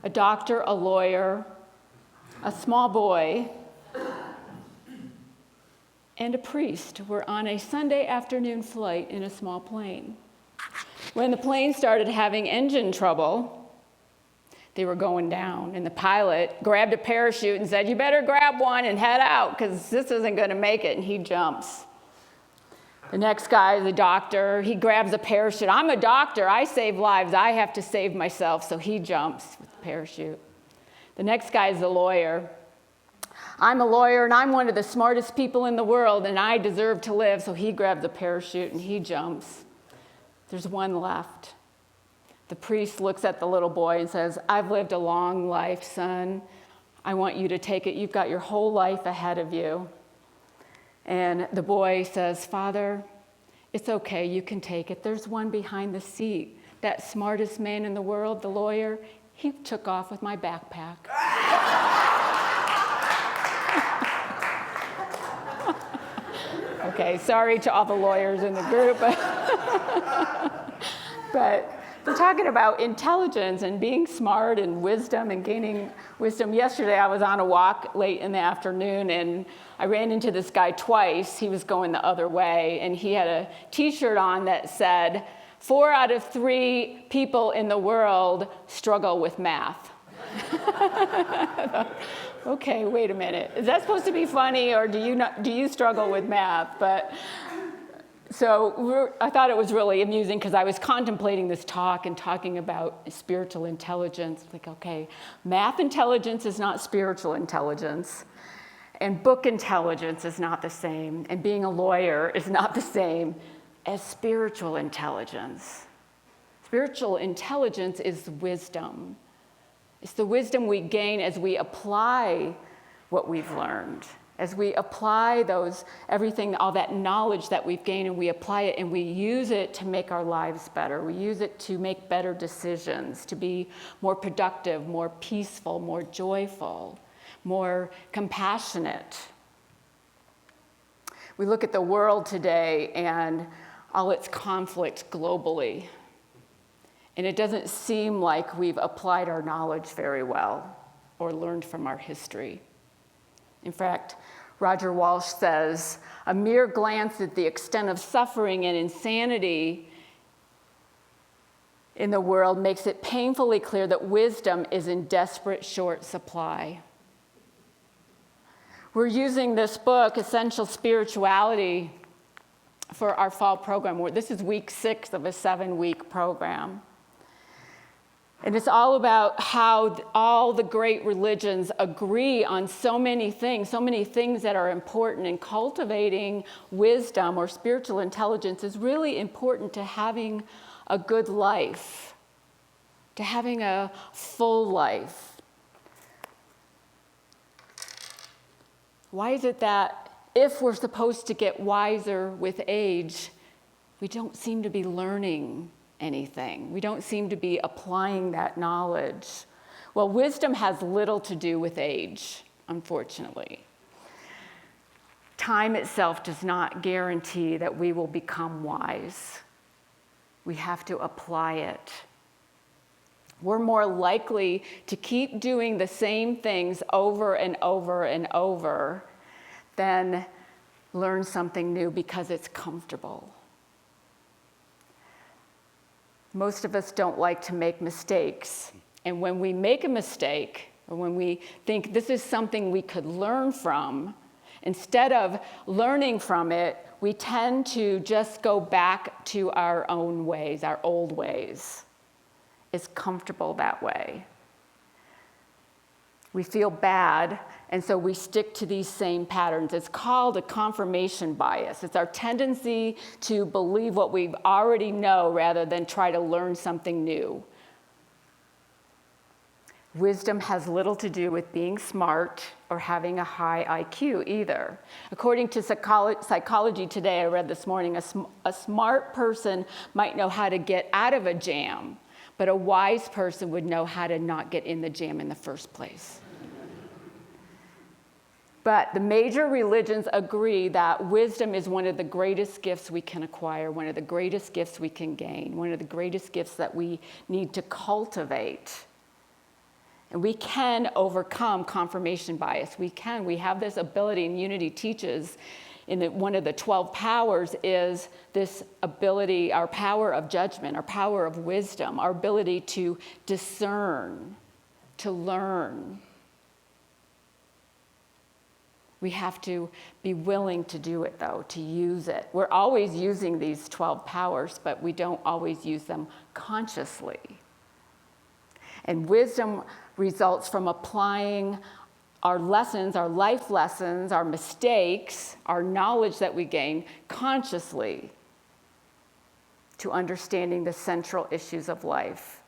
A doctor, a lawyer, a small boy, and a priest were on a Sunday afternoon flight in a small plane. When the plane started having engine trouble, they were going down, and the pilot grabbed a parachute and said, "You better grab one and head out, because this isn't going to make it," and he jumps. The next guy is a doctor. He grabs a parachute. "I'm a doctor. I save lives. I have to save myself," so he jumps with the parachute. The next guy is a lawyer. "I'm a lawyer, and I'm one of the smartest people in the world, and I deserve to live," so he grabs a parachute and he jumps. There's one left. The priest looks at the little boy and says, "I've lived a long life, son. I want you to take it. You've got your whole life ahead of you." And the boy says, "Father, it's okay. You can take it. There's one behind the seat. That smartest man in the world, the lawyer, he took off with my backpack." Okay, sorry to all the lawyers in the group. But we're talking about intelligence and being smart and wisdom and gaining wisdom. Yesterday, I was on a walk late in the afternoon, and I ran into this guy twice. He was going the other way, and he had a T-shirt on that said, 4 out of 3 people in the world struggle with math. Okay, wait a minute. Is that supposed to be funny, or do you struggle with math? But so I thought it was really amusing, because I was contemplating this talk and talking about spiritual intelligence. Like, okay, math intelligence is not spiritual intelligence, and book intelligence is not the same, and being a lawyer is not the same as spiritual intelligence. Spiritual intelligence is wisdom. It's the wisdom we gain as we apply what we've learned, as we apply everything, all that knowledge that we've gained, and we apply it and we use it to make our lives better. We use it to make better decisions, to be more productive, more peaceful, more joyful, more compassionate. We look at the world today and all its conflict globally, and it doesn't seem like we've applied our knowledge very well or learned from our history. In fact, Roger Walsh says, "A mere glance at the extent of suffering and insanity in the world makes it painfully clear that wisdom is in desperate short supply." We're using this book, Essential Spirituality, for our fall program. This is week 6 of a 7-week program. And it's all about how all the great religions agree on so many things that are important. And cultivating wisdom or spiritual intelligence is really important to having a good life, to having a full life. Why is it that if we're supposed to get wiser with age, we don't seem to be learning anything? We don't seem to be applying that knowledge. Well, wisdom has little to do with age, unfortunately. Time itself does not guarantee that we will become wise. We have to apply it. We're more likely to keep doing the same things over and over and over than learn something new because it's comfortable. Most of us don't like to make mistakes. And when we make a mistake, or when we think this is something we could learn from, instead of learning from it, we tend to just go back to our own ways, our old ways. It's comfortable that way. We feel bad, and so we stick to these same patterns. It's called a confirmation bias. It's our tendency to believe what we already know rather than try to learn something new. Wisdom has little to do with being smart or having a high IQ either. According to Psychology Today, I read this morning, a smart person might know how to get out of a jam, but a wise person would know how to not get in the jam in the first place. But the major religions agree that wisdom is one of the greatest gifts we can acquire, one of the greatest gifts we can gain, one of the greatest gifts that we need to cultivate. And we can overcome confirmation bias. We can. We have this ability, and Unity teaches one of the 12 powers is this ability, our power of judgment, our power of wisdom, our ability to discern, to learn. We have to be willing to do it, though, to use it. We're always using these 12 powers, but we don't always use them consciously. And wisdom results from applying our lessons, our life lessons, our mistakes, our knowledge that we gain consciously to understanding the central issues of life.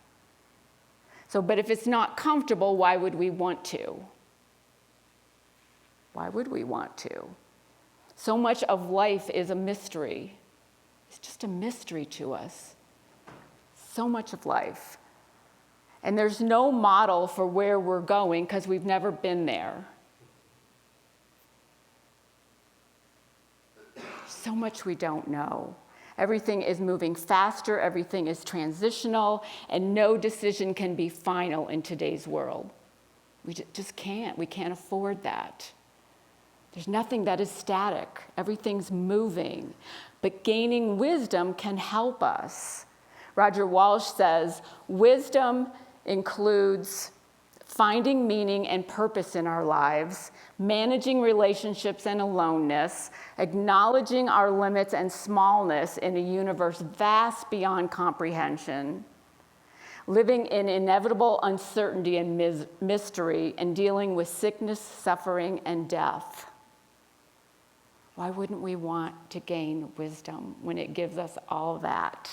So, but if it's not comfortable, why would we want to? Why would we want to? So much of life is a mystery. It's just a mystery to us. So much of life. And there's no model for where we're going because we've never been there. So much we don't know. Everything is moving faster, everything is transitional, and no decision can be final in today's world. We just can't. We can't afford that. There's nothing that is static. Everything's moving. But gaining wisdom can help us. Roger Walsh says, wisdom includes finding meaning and purpose in our lives, managing relationships and aloneness, acknowledging our limits and smallness in a universe vast beyond comprehension, living in inevitable uncertainty and mystery, and dealing with sickness, suffering, and death. Why wouldn't we want to gain wisdom when it gives us all that?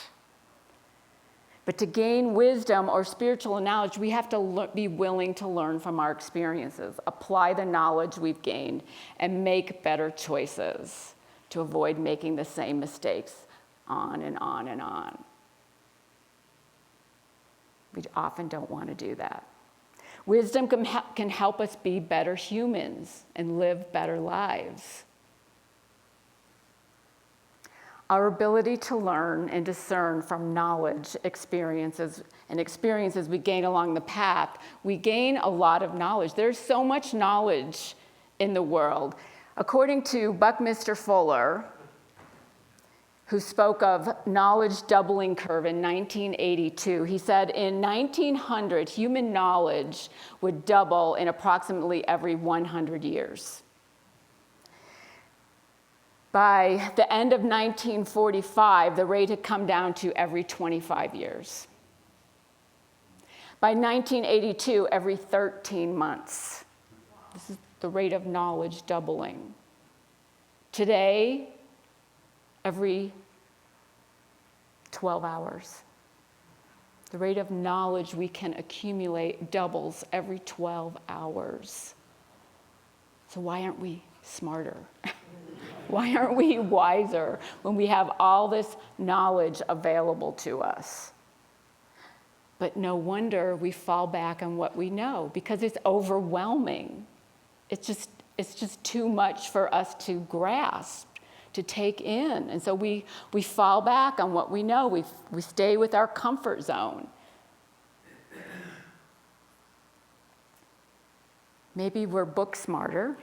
But to gain wisdom or spiritual knowledge, we have to be willing to learn from our experiences, apply the knowledge we've gained, and make better choices to avoid making the same mistakes on and on and on. We often don't want to do that. Wisdom can help us be better humans and live better lives. Our ability to learn and discern from knowledge, experiences we gain along the path, we gain a lot of knowledge. There's so much knowledge in the world. According to Buckminster Fuller, who spoke of knowledge doubling curve in 1982, he said in 1900, human knowledge would double in approximately every 100 years. By the end of 1945, the rate had come down to every 25 years. By 1982, every 13 months. This is the rate of knowledge doubling. Today, every 12 hours. The rate of knowledge we can accumulate doubles every 12 hours. So why aren't we smarter? Why aren't we wiser when we have all this knowledge available to us? But no wonder we fall back on what we know because it's overwhelming. It's just too much for us to grasp, to take in. And so we fall back on what we know. We stay with our comfort zone. Maybe we're book smarter.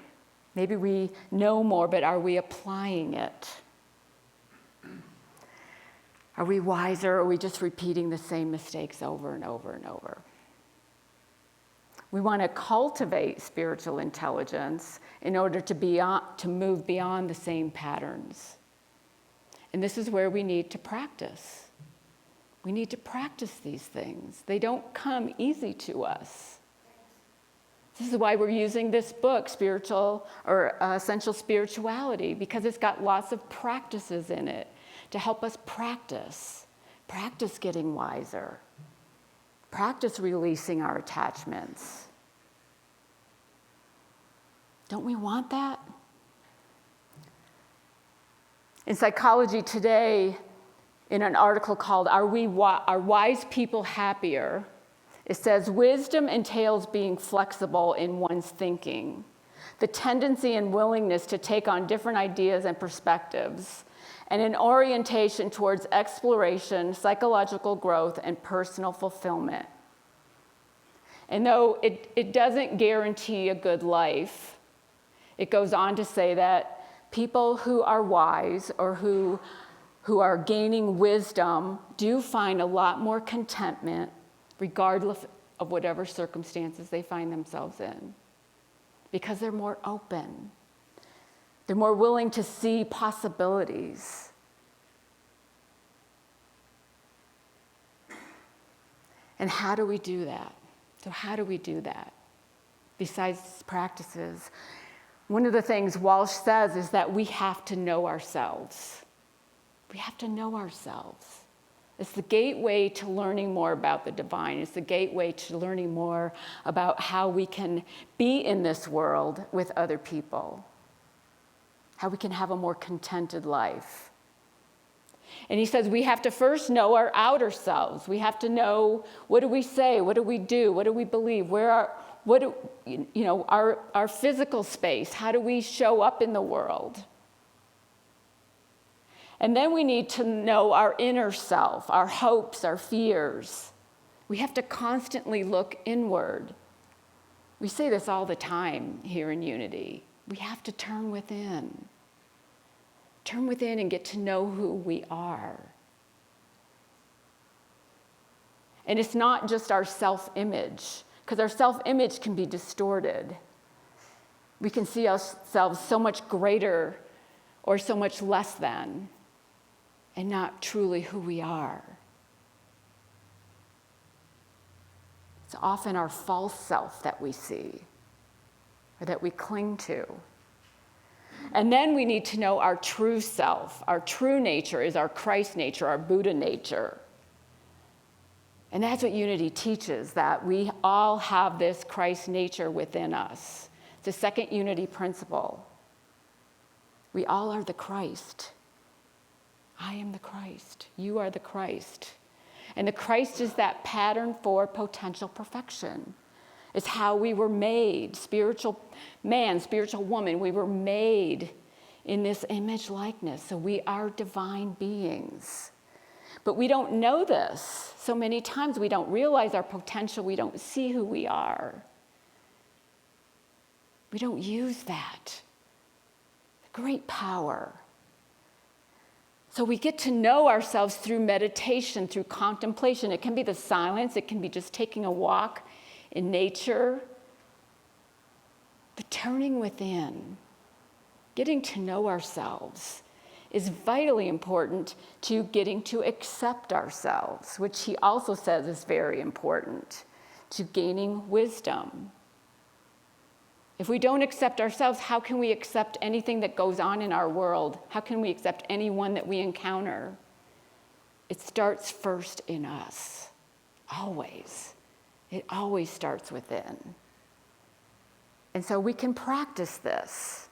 Maybe we know more, but are we applying it? Are we wiser, or are we just repeating the same mistakes over and over and over? We want to cultivate spiritual intelligence in order to move beyond the same patterns. And this is where we need to practice. We need to practice these things. They don't come easy to us. This is why we're using this book, Essential Spirituality, because it's got lots of practices in it to help us practice getting wiser, practice releasing our attachments. Don't we want that? In Psychology Today, in an article called Are Wise People Happier?, it says, wisdom entails being flexible in one's thinking, the tendency and willingness to take on different ideas and perspectives, and an orientation towards exploration, psychological growth, and personal fulfillment. And though it doesn't guarantee a good life, it goes on to say that people who are wise or who are gaining wisdom do find a lot more contentment regardless of whatever circumstances they find themselves in, because they're more open. They're more willing to see possibilities. And how do we do that? So how do we do that? Besides practices, one of the things Walsh says is that we have to know ourselves. We have to know ourselves. It's the gateway to learning more about the divine. It's the gateway to learning more about how we can be in this world with other people, how we can have a more contented life. And he says we have to first know our outer selves. We have to know, what do we say? What do we do? What do we believe? Our physical space. How do we show up in the world? And then we need to know our inner self, our hopes, our fears. We have to constantly look inward. We say this all the time here in Unity. We have to turn within. Turn within and get to know who we are. And it's not just our self-image, because our self-image can be distorted. We can see ourselves so much greater or so much less than, and not truly who we are. It's often our false self that we see or that we cling to. And then we need to know our true self. Our true nature is our Christ nature, our Buddha nature. And that's what Unity teaches, that we all have this Christ nature within us. It's the second Unity principle. We all are the Christ. I am the Christ. You are the Christ. And the Christ is that pattern for potential perfection. It's how we were made, spiritual man, spiritual woman. We were made in this image likeness. So we are divine beings. But we don't know this. So many times we don't realize our potential. We don't see who we are. We don't use that. Great power. So we get to know ourselves through meditation, through contemplation. It can be the silence. It can be just taking a walk in nature. But turning within, getting to know ourselves, is vitally important to getting to accept ourselves, which he also says is very important, to gaining wisdom. If we don't accept ourselves, how can we accept anything that goes on in our world? How can we accept anyone that we encounter? It starts first in us, always. It always starts within. And so we can practice this.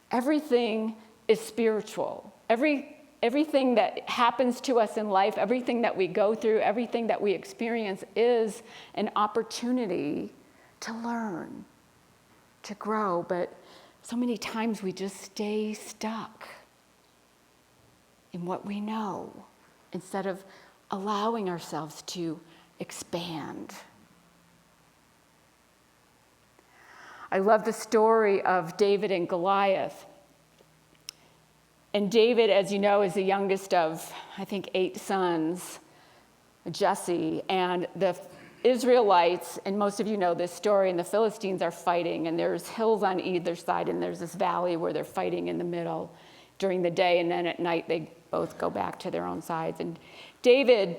Everything is spiritual. Everything that happens to us in life, everything that we go through, everything that we experience is an opportunity to learn, to grow. But so many times we just stay stuck in what we know instead of allowing ourselves to expand. I love the story of David and Goliath. And David, as you know, is the youngest of, I think, 8 sons, Jesse. And the Israelites, and most of you know this story, and the Philistines are fighting, and there's hills on either side, and there's this valley where they're fighting in the middle during the day, and then at night they both go back to their own sides. And David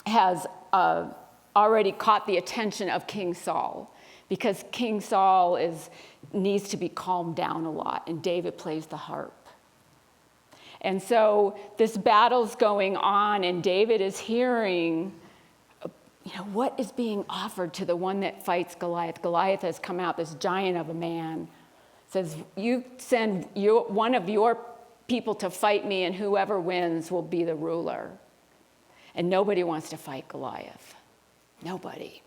has already caught the attention of King Saul, because King Saul needs to be calmed down a lot, and David plays the harp. And so this battle's going on, and David is hearing, what is being offered to the one that fights Goliath. Goliath has come out, this giant of a man, says, you send one of your people to fight me, and whoever wins will be the ruler. And nobody wants to fight Goliath. Nobody.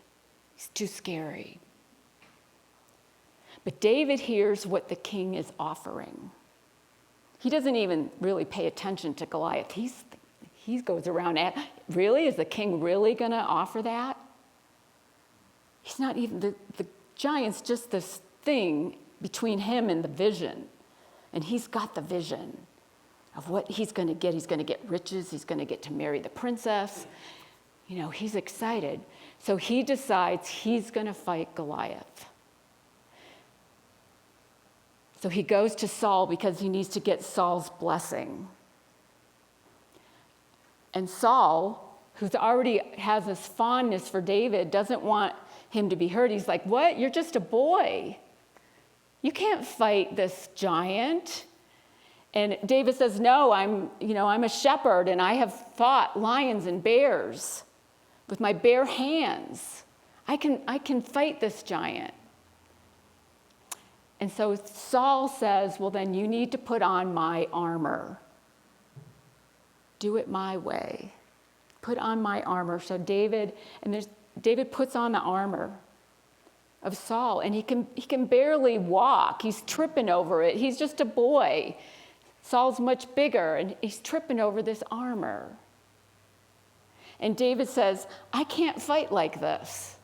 He's too scary. But David hears what the king is offering. He doesn't even really pay attention to Goliath. He goes around, really? Is the king really going to offer that? He's not even, the giant's just this thing between him and the vision. And he's got the vision of what he's going to get. He's going to get riches. He's going to get to marry the princess. You know, he's excited. So he decides he's going to fight Goliath. So he goes to Saul because he needs to get Saul's blessing. And Saul, who's already has this fondness for David, doesn't want him to be hurt. He's like, what? You're just a boy. You can't fight this giant. And David says, no, I'm a shepherd, and I have fought lions and bears with my bare hands. I can fight this giant. And so Saul says, well, then you need to put on my armor. Do it my way. Put on my armor. So David puts on the armor of Saul, and he can barely walk. He's tripping over it. He's just a boy. Saul's much bigger, and he's tripping over this armor. And David says, I can't fight like this.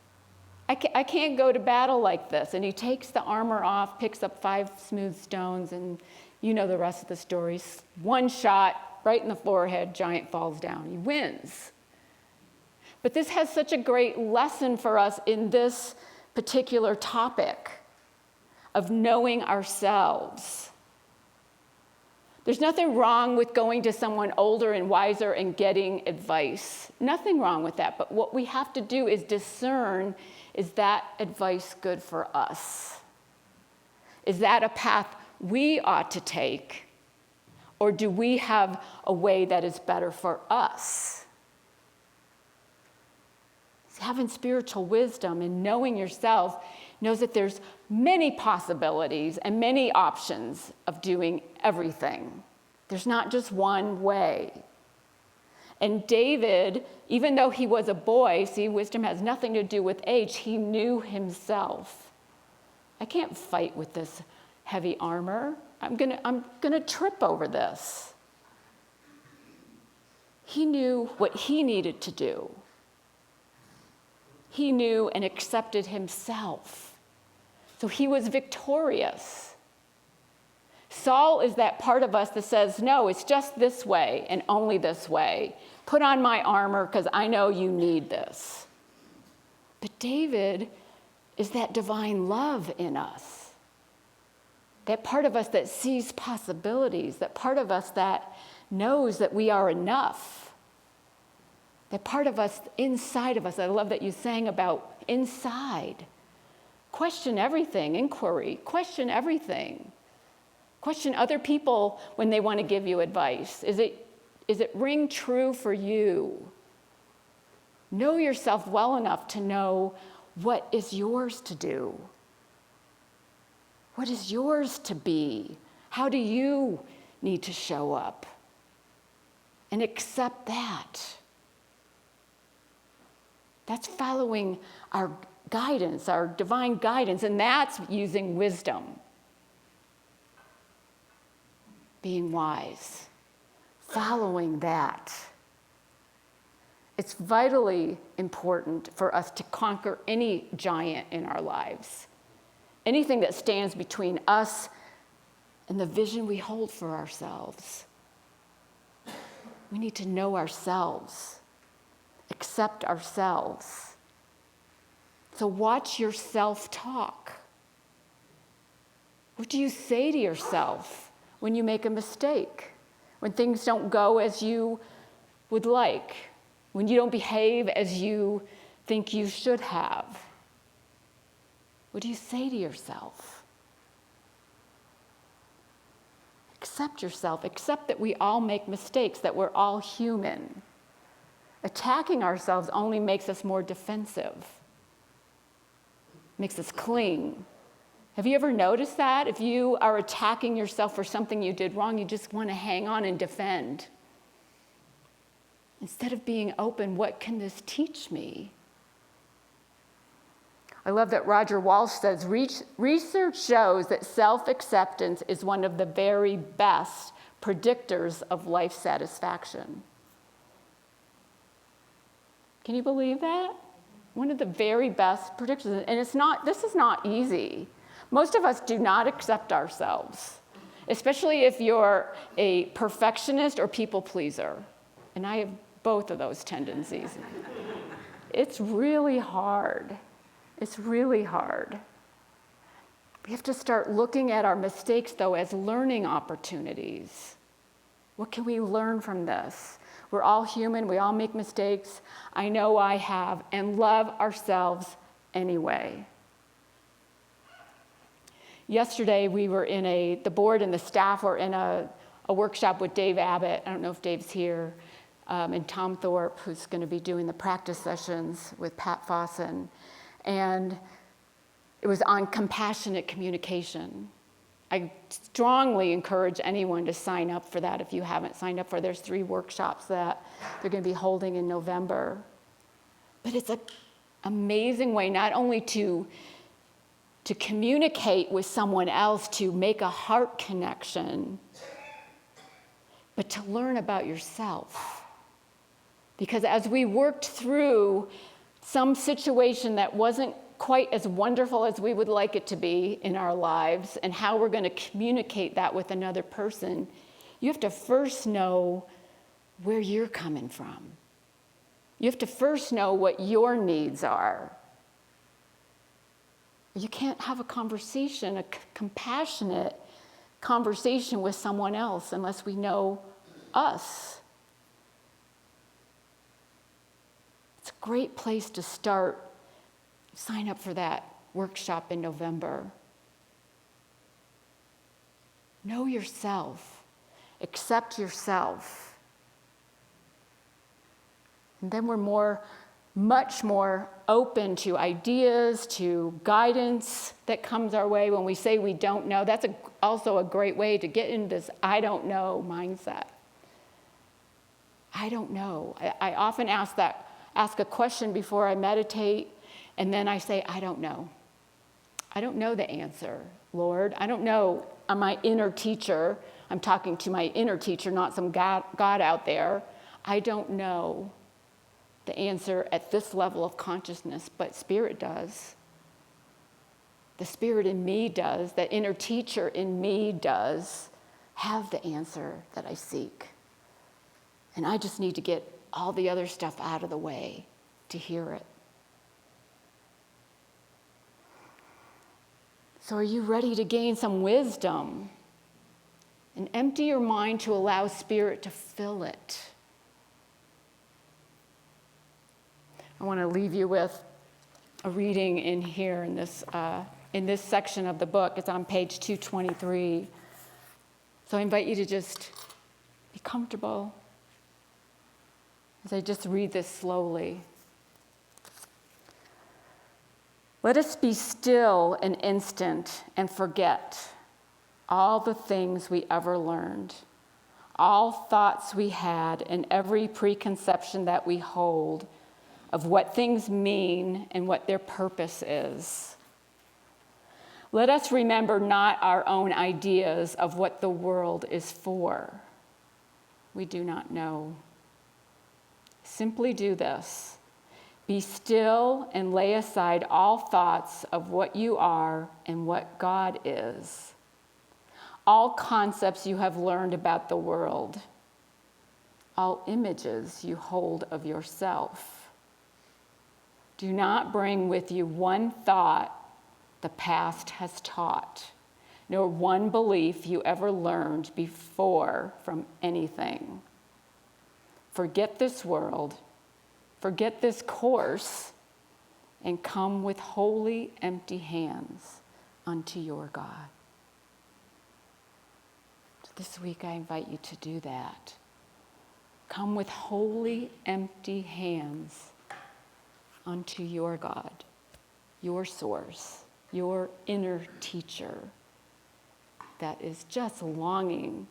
I can't go to battle like this. And he takes the armor off, picks up 5 smooth stones, and you know the rest of the story. One shot, right in the forehead, giant falls down. He wins. But this has such a great lesson for us in this particular topic of knowing ourselves. There's nothing wrong with going to someone older and wiser and getting advice. Nothing wrong with that. But what we have to do is discern, is that advice good for us? Is that a path we ought to take? Or do we have a way that is better for us? Having spiritual wisdom and knowing yourself knows that there's many possibilities and many options of doing everything. There's not just one way. And David, even though he was a boy, see, wisdom has nothing to do with age, he knew himself. I can't fight with this heavy armor. I'm gonna trip over this. He knew what he needed to do. He knew and accepted himself. So he was victorious. Saul is that part of us that says, no, it's just this way and only this way. Put on my armor because I know you need this. But David is that divine love in us. That part of us that sees possibilities. That part of us that knows that we are enough. That part of us inside of us. I love that you sang about inside. Question everything, inquiry. Question everything. Question other people when they want to give you advice. Is it ring true for you? Know yourself well enough to know what is yours to do. What is yours to be? How do you need to show up? And accept that. That's following our guidance, our divine guidance, and that's using wisdom. Being wise. Following that. It's vitally important for us to conquer any giant in our lives. Anything that stands between us and the vision we hold for ourselves. We need to know ourselves, accept ourselves. So watch your self-talk. What do you say to yourself when you make a mistake? When things don't go as you would like? When you don't behave as you think you should have? What do you say to yourself? Accept yourself. Accept that we all make mistakes, that we're all human. Attacking ourselves only makes us more defensive. Makes us cling. Have you ever noticed that? If you are attacking yourself for something you did wrong, you just want to hang on and defend. Instead of being open, what can this teach me? I love that Roger Walsh says, research shows that self-acceptance is one of the very best predictors of life satisfaction. Can you believe that? one of the very best predictions. And this is not easy. Most of us do not accept ourselves, especially if you're a perfectionist or people pleaser. And I have both of those tendencies. It's really hard. It's really hard. We have to start looking at our mistakes, though, as learning opportunities. What can we learn from this? We're all human. We all make mistakes. I know I have, and love ourselves anyway. Yesterday, we were the board and the staff were in a workshop with Dave Abbott. I don't know if Dave's here. And Tom Thorpe, who's going to be doing the practice sessions with Pat Fossen. And it was on compassionate communication. I strongly encourage anyone to sign up for that if you haven't signed up for it. There's 3 workshops that they're going to be holding in November. But it's an amazing way not only to communicate with someone else, to make a heart connection, but to learn about yourself. Because as we worked through some situation that wasn't quite as wonderful as we would like it to be in our lives, and how we're going to communicate that with another person, you have to first know where you're coming from. You have to first know what your needs are. You can't have a conversation, a compassionate conversation with someone else unless we know us. It's a great place to start. Sign up for that workshop in November. Know yourself. Accept yourself. And then we're much more open to ideas, to guidance that comes our way when we say we don't know. That's also a great way to get into this I don't know mindset. I don't know. I often ask a question before I meditate, and then I say, I don't know. I don't know the answer, Lord. I don't know. I'm my inner teacher. I'm talking to my inner teacher, not some God out there. I don't know the answer at this level of consciousness, but Spirit does. The Spirit in me does. That inner teacher in me does have the answer that I seek. And I just need to get all the other stuff out of the way to hear it. So are you ready to gain some wisdom? And empty your mind to allow Spirit to fill it. I want to leave you with a reading in here in this section of the book. It's on page 223. So I invite you to just be comfortable as I just read this slowly. Let us be still an instant and forget all the things we ever learned, all thoughts we had, and every preconception that we hold of what things mean and what their purpose is. Let us remember not our own ideas of what the world is for. We do not know. Simply do this. Be still and lay aside all thoughts of what you are and what God is. All concepts you have learned about the world. All images you hold of yourself. Do not bring with you one thought the past has taught, nor one belief you ever learned before from anything. Forget this world, forget this course, and come with holy, empty hands unto your God. So this week I invite you to do that. Come with holy, empty hands unto your God, your source, your inner teacher that is just longing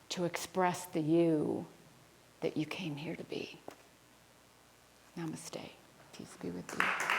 to express the you that you came here to be. Namaste. Peace be with you.